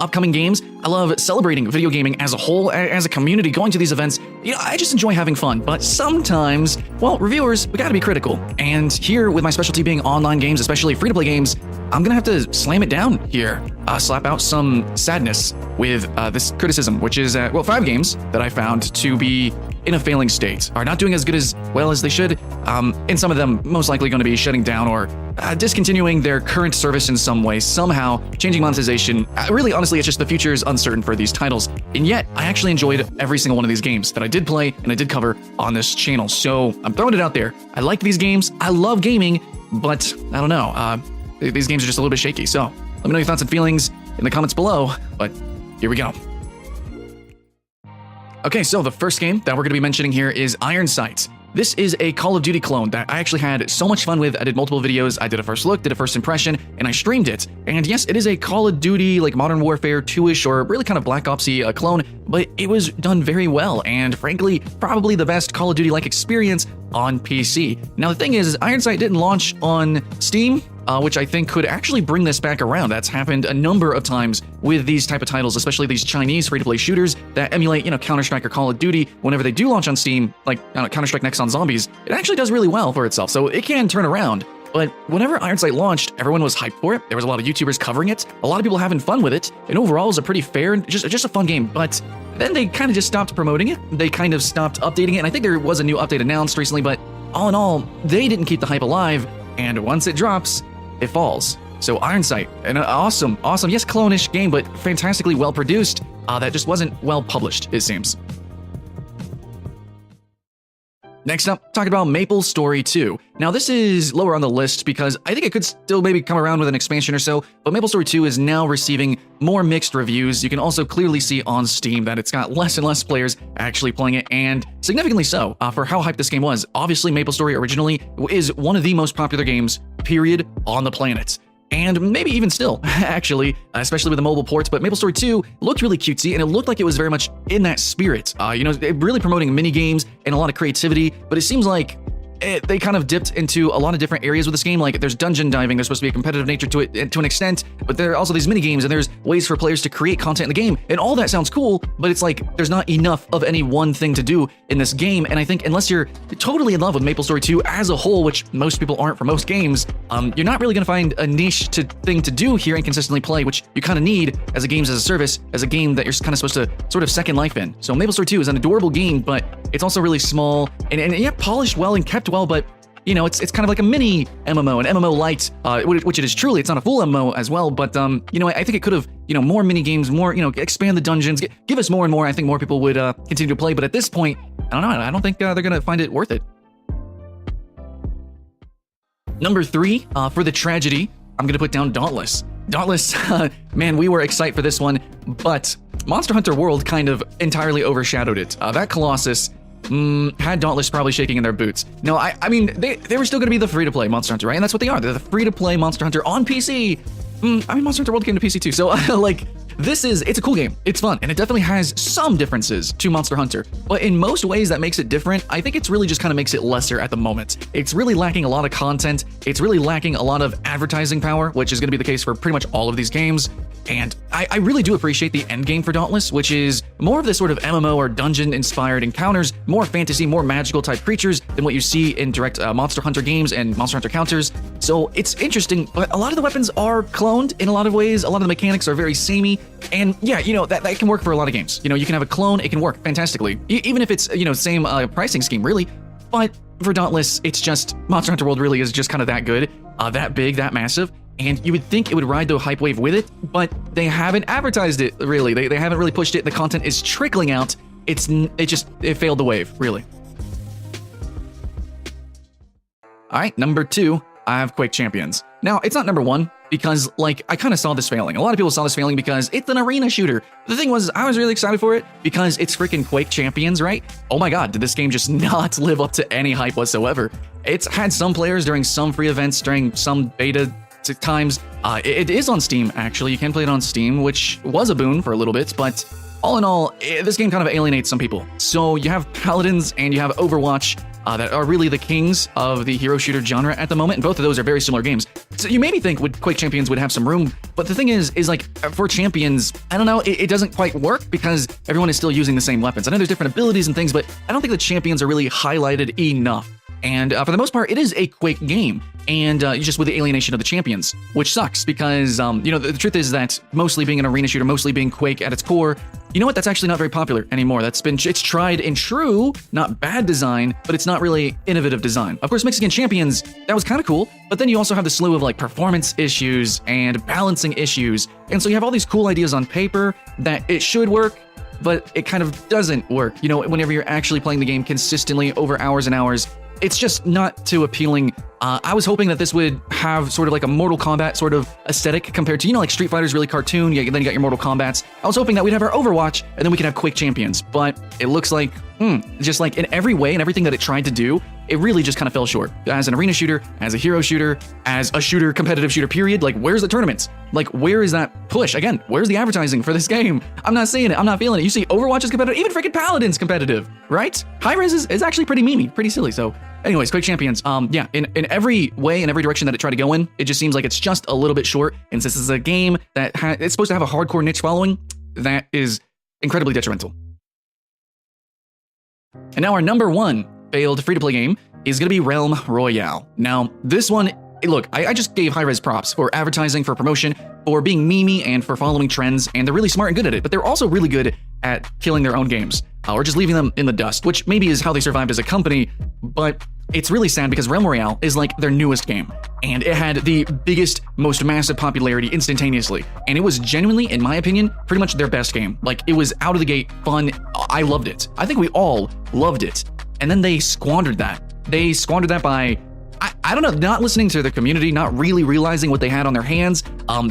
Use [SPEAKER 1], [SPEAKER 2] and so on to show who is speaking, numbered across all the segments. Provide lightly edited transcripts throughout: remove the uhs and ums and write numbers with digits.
[SPEAKER 1] upcoming games. I love celebrating video gaming as a whole, as a community, going to these events. I just enjoy having fun, but sometimes, well, reviewers, we gotta be critical. And here, with my specialty being online games, especially free-to-play games, I'm gonna have to slam it down here. Slap out some sadness with this criticism, which is, 5 games that I found to be in a failing state, are not doing as good as well as they should, and some of them most likely going to be shutting down or discontinuing their current service in some way, somehow changing monetization. Really, honestly, it's just the future is uncertain for these titles, and yet I actually enjoyed every single one of these games that I did play and I did cover on this channel, so I'm throwing it out there. I like these games, I love gaming, but I don't know, these games are just a little bit shaky, so let me know your thoughts and feelings in the comments below, but here we go. Okay, so the first game that we're going to be mentioning here is Iron Sight. This is a Call of Duty clone that I actually had so much fun with. I did multiple videos, I did a first look, did a first impression, and I streamed it. And yes, it is a Call of Duty, like Modern Warfare 2-ish, or really kind of Black Ops-y clone, but it was done very well, and frankly, probably the best Call of Duty-like experience on PC. Now the thing is, Iron Sight didn't launch on Steam, which I think could actually bring this back around. That's happened a number of times with these type of titles, especially these Chinese free-to-play shooters that emulate, Counter-Strike or Call of Duty. Whenever they do launch on Steam, like Counter-Strike Next on Zombies, it actually does really well for itself, so it can turn around. But whenever Iron Sight launched, everyone was hyped for it. There was a lot of YouTubers covering it, a lot of people having fun with it, and overall it was a pretty fair and just a fun game. But then they kind of just stopped promoting it. They kind of stopped updating it, and I think there was a new update announced recently, but all in all, they didn't keep the hype alive, and once it drops, it falls. So Iron Sight, an awesome, yes, clone-ish game, but fantastically well-produced, that just wasn't well-published, it seems. Next up, talking about MapleStory 2. Now this is lower on the list because I think it could still maybe come around with an expansion or so, but MapleStory 2 is now receiving more mixed reviews. You can also clearly see on Steam that it's got less and less players actually playing it, and significantly so, for how hyped this game was. Obviously, MapleStory originally is one of the most popular games, period, on the planet. And maybe even still, actually, especially with the mobile ports, but MapleStory 2 looked really cutesy, and it looked like it was very much in that spirit. Really promoting mini games and a lot of creativity, but it seems like they kind of dipped into a lot of different areas with this game. Like there's dungeon diving, there's supposed to be a competitive nature to it to an extent, but there are also these mini games and there's ways for players to create content in the game, and all that sounds cool, but it's like there's not enough of any one thing to do in this game. And I think unless you're totally in love with MapleStory 2 as a whole, which most people aren't for most games, you're not really gonna find a niche thing to do here and consistently play, which you kind of need as a games as a service, as a game that you're kind of supposed to sort of second life in. So MapleStory 2 is an adorable game, but it's also really small and yeah, polished well and kept well, but it's kind of like a mini MMO, an MMO light, which it is truly. It's not a full MMO as well, but I think it could have, more mini games, more, expand the dungeons, give us more and more. I think more people would continue to play, but at this point, I don't know. I don't think they're gonna find it worth it. Number 3, for the tragedy, I'm gonna put down Dauntless. Dauntless, man, we were excited for this one, but Monster Hunter World kind of entirely overshadowed it. That Colossus had Dauntless probably shaking in their boots. No, I mean, they were still going to be the free-to-play Monster Hunter, right? And that's what they are. They're the free-to-play Monster Hunter on PC. I mean, Monster Hunter World came to PC too, so like, it's a cool game. It's fun, and it definitely has some differences to Monster Hunter, but in most ways that makes it different. I think it's really just kind of makes it lesser at the moment. It's really lacking a lot of content. It's really lacking a lot of advertising power, which is going to be the case for pretty much all of these games. And I really do appreciate the end game for Dauntless, which is more of this sort of MMO or dungeon-inspired encounters, more fantasy, more magical type creatures than what you see in direct Monster Hunter games and Monster Hunter counters. So it's interesting, but a lot of the weapons are cloned in a lot of ways. A lot of the mechanics are very samey, and yeah, that can work for a lot of games. You can have a clone, it can work fantastically, even if it's same pricing scheme really. But for Dauntless, it's just Monster Hunter World really is just kind of that good, that big, that massive. And you would think it would ride the hype wave with it, but they haven't advertised it, really. They haven't really pushed it. The content is trickling out. It failed the wave, really. All right, number 2, I have Quake Champions. Now, it's not number 1, because, I kind of saw this failing. A lot of people saw this failing because it's an arena shooter. The thing was, I was really excited for it because it's freaking Quake Champions, right? Oh my god, did this game just not live up to any hype whatsoever? It's had some players during some free events, during some beta times. It is on Steam, actually. You can play it on Steam, which was a boon for a little bit, but all in all, this game kind of alienates some people. So you have Paladins and you have Overwatch. that are really the kings of the hero shooter genre at the moment, and both of those are very similar games. So you maybe think Quake Champions would have some room, but the thing is like for Champions, I don't know, it doesn't quite work because everyone is still using the same weapons. I know there's different abilities and things, but I don't think the Champions are really highlighted enough. And for the most part, it is a Quake game, and just with the alienation of the champions, which sucks because, the truth is that mostly being an arena shooter, mostly being Quake at its core, you know what, that's actually not very popular anymore. It's tried and true, not bad design, but it's not really innovative design. Of course, Mexican Champions, that was kind of cool, but then you also have the slew of like performance issues and balancing issues, and so you have all these cool ideas on paper that it should work, but it kind of doesn't work. Whenever you're actually playing the game consistently over hours and hours, it's just not too appealing. I was hoping that this would have sort of like a Mortal Kombat sort of aesthetic compared to, like Street Fighter's really cartoon, then you got your Mortal Kombats. I was hoping that we'd have our Overwatch, and then we could have Quake Champions, but it looks like, just like in every way and everything that it tried to do, it really just kind of fell short. As an arena shooter, as a hero shooter, as a shooter, competitive shooter, period, like where's the tournaments? Like where is that push? Again, where's the advertising for this game? I'm not seeing it, I'm not feeling it. You see Overwatch is competitive, even freaking Paladin's competitive, right? Hi-Rez is actually pretty memey, pretty silly, so anyways, Quake Champions, in every way, in every direction that it tried to go in, it just seems like it's just a little bit short, and since this is a game that it's supposed to have a hardcore niche following, that is incredibly detrimental. And now our number one failed free-to-play game is going to be Realm Royale. Now, this one, look, I just gave Hi-Rez props for advertising, for promotion, for being memey, and for following trends, and they're really smart and good at it, but they're also really good at killing their own games, or just leaving them in the dust, which maybe is how they survived as a company, but it's really sad because Realm Royale is like their newest game, and it had the biggest, most massive popularity instantaneously, and it was genuinely, in my opinion, pretty much their best game. Like, it was out of the gate fun. I loved it. I think we all loved it, and then they squandered that. They squandered that by, I don't know, not listening to their community, not really realizing what they had on their hands.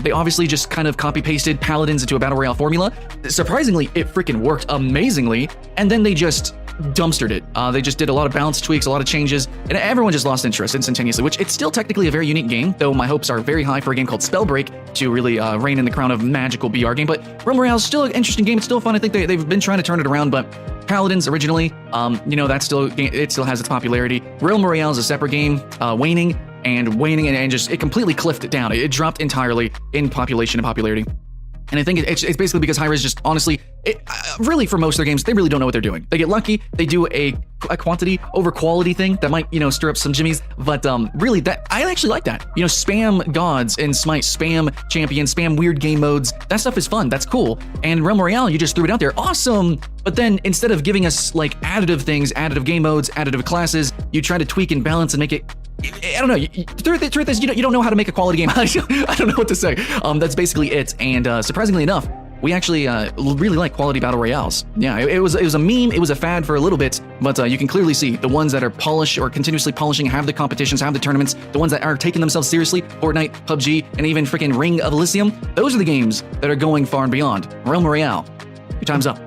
[SPEAKER 1] They obviously just kind of copy-pasted Paladins into a Battle Royale formula. Surprisingly, it freaking worked amazingly, and then they just dumpstered it. They just did a lot of balance tweaks, a lot of changes, and everyone just lost interest instantaneously, which it's still technically a very unique game, though my hopes are very high for a game called Spellbreak to really reign in the crown of magical BR game. But Realm Royale is still an interesting game. It's still fun. I think they've been trying to turn it around, but Paladins originally, it still has its popularity. Realm Royale is a separate game, waning and just it completely cliffed it down. It dropped entirely in population and popularity. And I think it's basically because Hi-Rez just honestly, really for most of their games, they really don't know what they're doing. They get lucky, they do a quantity over quality thing that might, stir up some jimmies, but really that, I actually like that. Spam gods in Smite, spam champions, spam weird game modes, that stuff is fun, that's cool. And Realm Royale, you just threw it out there, awesome! But then instead of giving us like additive things, additive game modes, additive classes, you try to tweak and balance and make it, I don't know. The truth is, you don't know how to make a quality game. I don't know what to say. That's basically it. And surprisingly enough, we actually really like quality battle royales. Yeah, it was a meme. It was a fad for a little bit, but you can clearly see the ones that are polished or continuously polishing, have the competitions, have the tournaments. The ones that are taking themselves seriously, Fortnite, PUBG, and even freaking Ring of Elysium. Those are the games that are going far and beyond. Realm Royale, your time's up.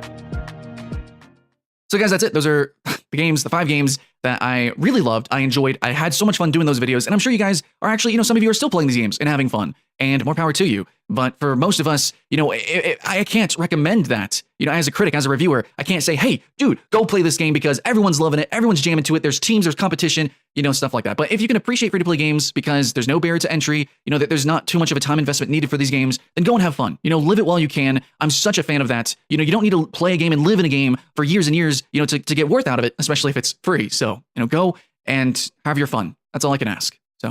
[SPEAKER 1] So guys, that's it. Those are the 5 games that I really loved, I enjoyed, I had so much fun doing those videos, and I'm sure you guys are actually, some of you are still playing these games and having fun, and more power to you. But for most of us, I can't recommend that. As a critic, as a reviewer, I can't say, hey, dude, go play this game because everyone's loving it, everyone's jamming to it, there's teams, there's competition, stuff like that. But if you can appreciate free-to-play games because there's no barrier to entry, that there's not too much of a time investment needed for these games, then go and have fun. Live it while you can. I'm such a fan of that. You don't need to play a game and live in a game for years and years, to get worth out of it, especially if it's free. So, go and have your fun. That's all I can ask. So.